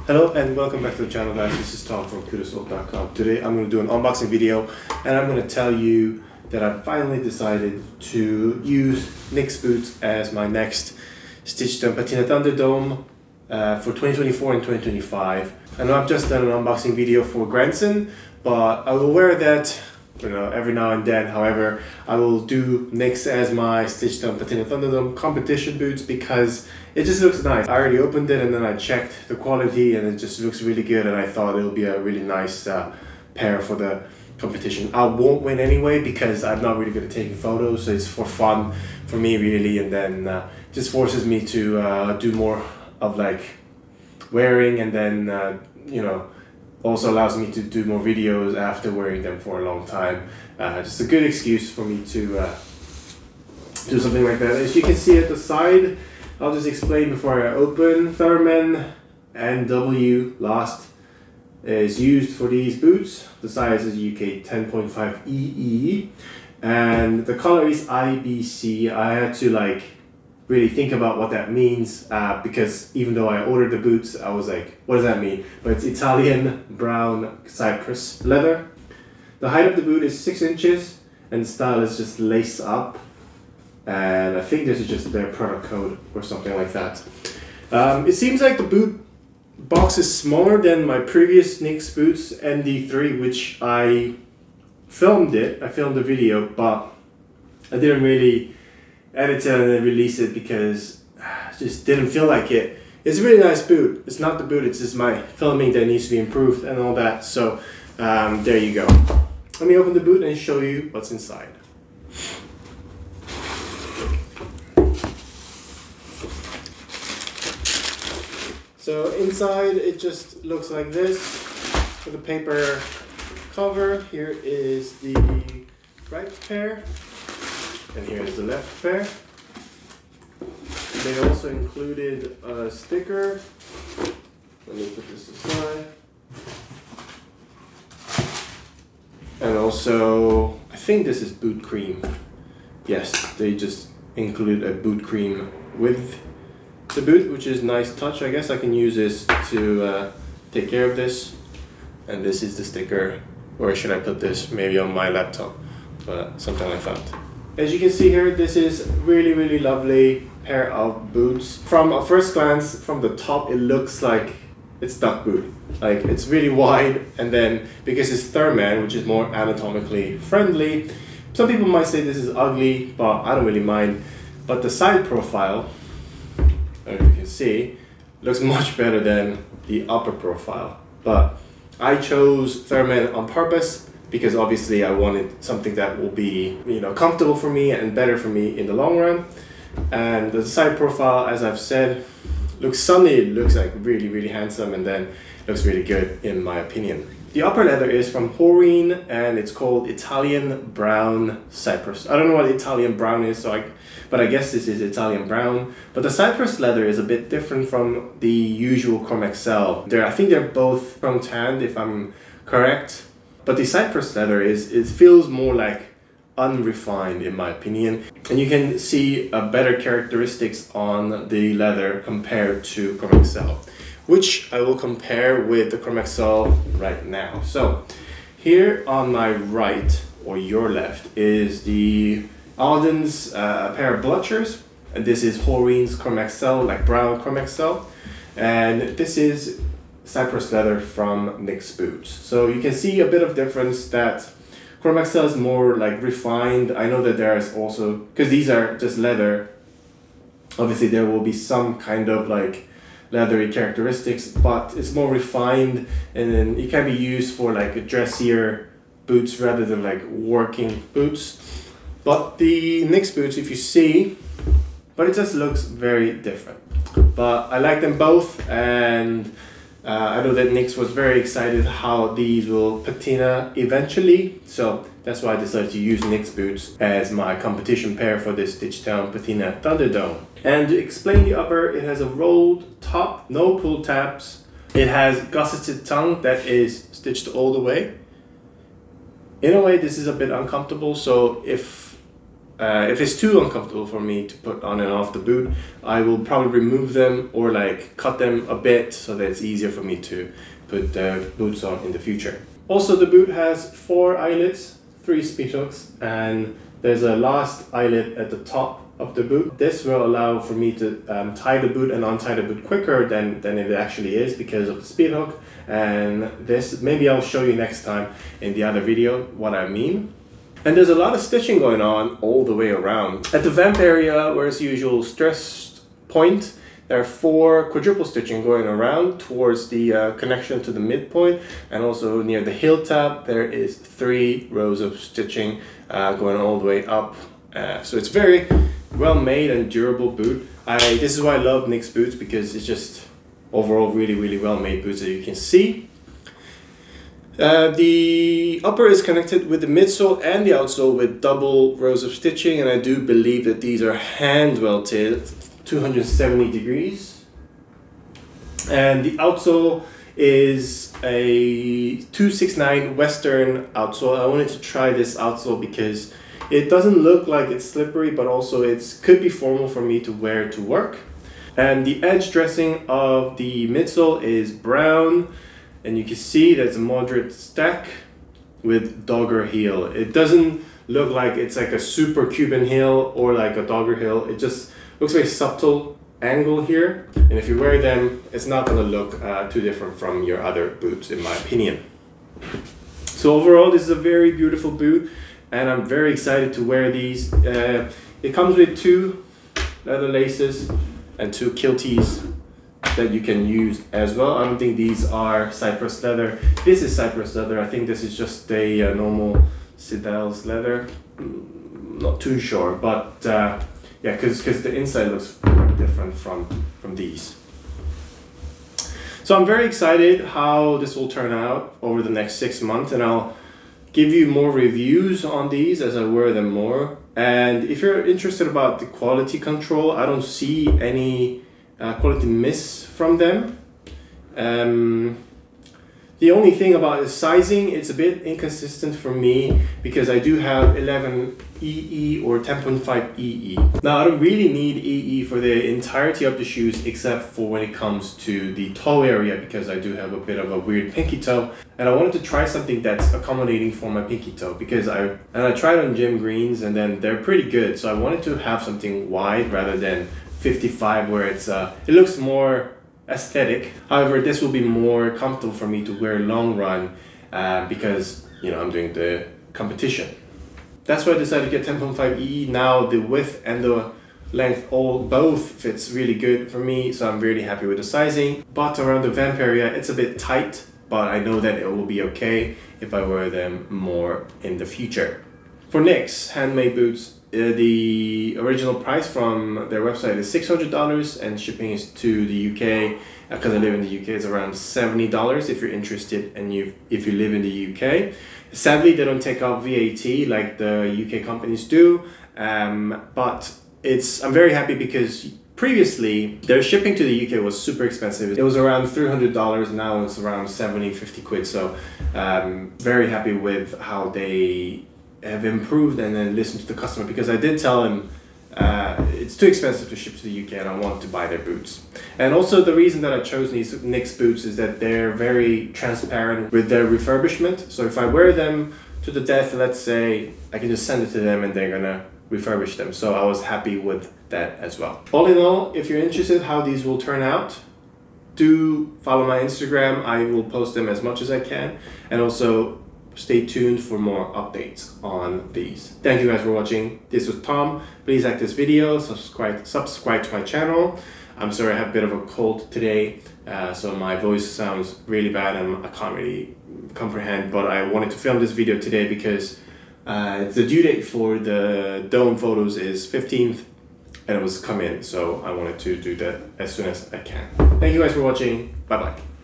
Hello and welcome back to the channel, guys. This is Tom from kudoslook.com. Today I'm going to do an unboxing video and I'm going to tell you that I finally decided to use Nick's boots as my next Stitchdown Patina Thunderdome for 2024 and 2025. I know I've just done an unboxing video for Grandson, but I will wear that every now and then. However, I will do Nick's as my Stitchdown Patina Thunderdome competition boots because it just looks nice. I already opened it and then I checked the quality and it just looks really good, and I thought it'll be a really nice pair for the competition. I won't win anyway because I'm not really good at taking photos, so it's for fun for me really, and then just forces me to do more of like wearing, and then also allows me to do more videos after wearing them for a long time. Just a good excuse for me to do something like that. As you can see at the side, I'll just explain before I open. Thurman NW Last is used for these boots. The size is UK 10.5 EE and the color is IBC. I had to really think about what that means because even though I ordered the boots, I was like, what does that mean? But it's Italian brown cypress leather. The height of the boot is 6 inches and the style is just lace up. And I think this is just their product code or something like that. It seems like the boot box is smaller than my previous Nick's boots ND3, which I filmed it. I filmed the video, but I didn't really edit it and then release it because I just didn't feel like it. It's a really nice boot. It's not the boot, it's just my filming that needs to be improved and all that. So there you go. Let me open the boot and show you what's inside. So inside it just looks like this with a paper cover. Here is the right pair and here is the left pair. They also included a sticker. Let me put this aside. And also, I think this is boot cream. Yes, they just include a boot cream with the boot, which is a nice touch. I guess I can use this to take care of this. And this is the sticker. Or should I put this maybe on my laptop? But something like that. As you can see here, this is really lovely pair of boots. From a first glance, from the top, it looks like it's duck boot. Like it's really wide, and then because it's Thurman, which is more anatomically friendly, some people might say this is ugly, but I don't really mind. But the side profile, as you can see, looks much better than the upper profile. But I chose Thurman on purpose because obviously I wanted something that will be, comfortable for me and better for me in the long run. And the side profile, as I've said, looks sunny. It looks like really handsome, and then looks really good in my opinion. The upper leather is from Horine and it's called Italian Brown Cypress. I don't know what Italian brown is, but I guess this is Italian brown. But the cypress leather is a bit different from the usual Chrome XL. I think they're both chrome tanned, if I'm correct. But the cypress leather it feels more like unrefined in my opinion. And you can see a better characteristics on the leather compared to Chrome XL, which I will compare with the Chrome XL right now. So here on my right, or your left, is the Alden's pair of bluchers, and this is Horine's Chrome XL, like brown Chrome XL, and this is cypress leather from Nick's boots. So you can see a bit of difference that Chrome XL is more like refined. I know that there is also, because these are just leather, obviously there will be some kind of like leathery characteristics, but it's more refined, and then it can be used for like dressier boots rather than like working boots. But the Nick's boots, if you see, but it just looks very different. But I like them both, and I know that Nick's was very excited how these will patina eventually, so that's why I decided to use Nick's boots as my competition pair for this Stitchdown Patina Thunderdome. And to explain the upper, it has a rolled top, no pull tabs. It has gusseted tongue that is stitched all the way. In a way, this is a bit uncomfortable, so if if it's too uncomfortable for me to put on and off the boot, I will probably remove them or like cut them a bit so that it's easier for me to put the boots on in the future. Also, the boot has 4 eyelets, 3 speed hooks, and there's a last eyelet at the top of the boot. This will allow for me to tie the boot and untie the boot quicker than it actually is because of the speed hook. And this, maybe I'll show you next time in the other video what I mean. And there's a lot of stitching going on all the way around. At the vamp area, where it's usual stress point, there are 4 quadruple stitching going around towards the connection to the midpoint, and also near the heel tab there is 3 rows of stitching going all the way up. So it's very well made and durable boot. This is why I love NYX boots, because it's just overall really well made boots, as you can see. The upper is connected with the midsole and the outsole with double rows of stitching, and I do believe that these are hand welted 270 degrees. And the outsole is a 269 Western outsole. I wanted to try this outsole because it doesn't look like it's slippery, but also it could be formal for me to wear to work. And the edge dressing of the midsole is brown, and you can see there's a moderate stack with dogger heel. It doesn't look like it's like a super Cuban heel or like a dogger heel. It just looks very subtle angle here, and if you wear them, it's not going to look too different from your other boots, in my opinion. So overall, this is a very beautiful boot, and I'm very excited to wear these. It comes with 2 leather laces and 2 kilties that you can use as well. I don't think these are cypress leather. This is cypress leather. I think this is just a normal Sidell's leather. Not too sure, but yeah, because the inside looks different from these. So I'm very excited how this will turn out over the next 6 months, and I'll give you more reviews on these as I wear them more. And if you're interested about the quality control, I don't see any quality miss from them. The only thing about the sizing, it's a bit inconsistent for me because I do have 11 EE or 10.5 EE. Now I don't really need EE for the entirety of the shoes except for when it comes to the toe area, because I do have a bit of a weird pinky toe, and I wanted to try something that's accommodating for my pinky toe because I tried on gym greens and then they're pretty good, so I wanted to have something wide rather than 55 where it looks more aesthetic. However, this will be more comfortable for me to wear long run because, you know, I'm doing the competition. That's why I decided to get 10.5 EE. Now the width and the length both fits really good for me, so I'm really happy with the sizing. But around the vamp area, it's a bit tight, but I know that it will be okay if I wear them more in the future. For NYX handmade boots, the original price from their website is $600 and shipping is to the UK. Because I live in the UK, it's around $70 if you're interested and if you live in the UK. Sadly, they don't take out VAT like the UK companies do, but I'm very happy because previously their shipping to the UK was super expensive. It was around $300, now it's around 50 quid. So very happy with how they have improved and then listened to the customer, because I did tell him it's too expensive to ship to the UK and I want to buy their boots. And also the reason that I chose these NYX boots is that they're very transparent with their refurbishment. So if I wear them to the death, let's say, I can just send it to them and they're gonna refurbish them. So I was happy with that as well. All in all, if you're interested how these will turn out, do follow my Instagram. I will post them as much as I can, and also stay tuned for more updates on these. Thank you guys for watching. This was Tom. Please like this video, subscribe to my channel. I'm sorry I have a bit of a cold today, so my voice sounds really bad and I can't really comprehend, but I wanted to film this video today because the due date for the dome photos is 15th and it was come in, so I wanted to do that as soon as I can. Thank you guys for watching. Bye bye.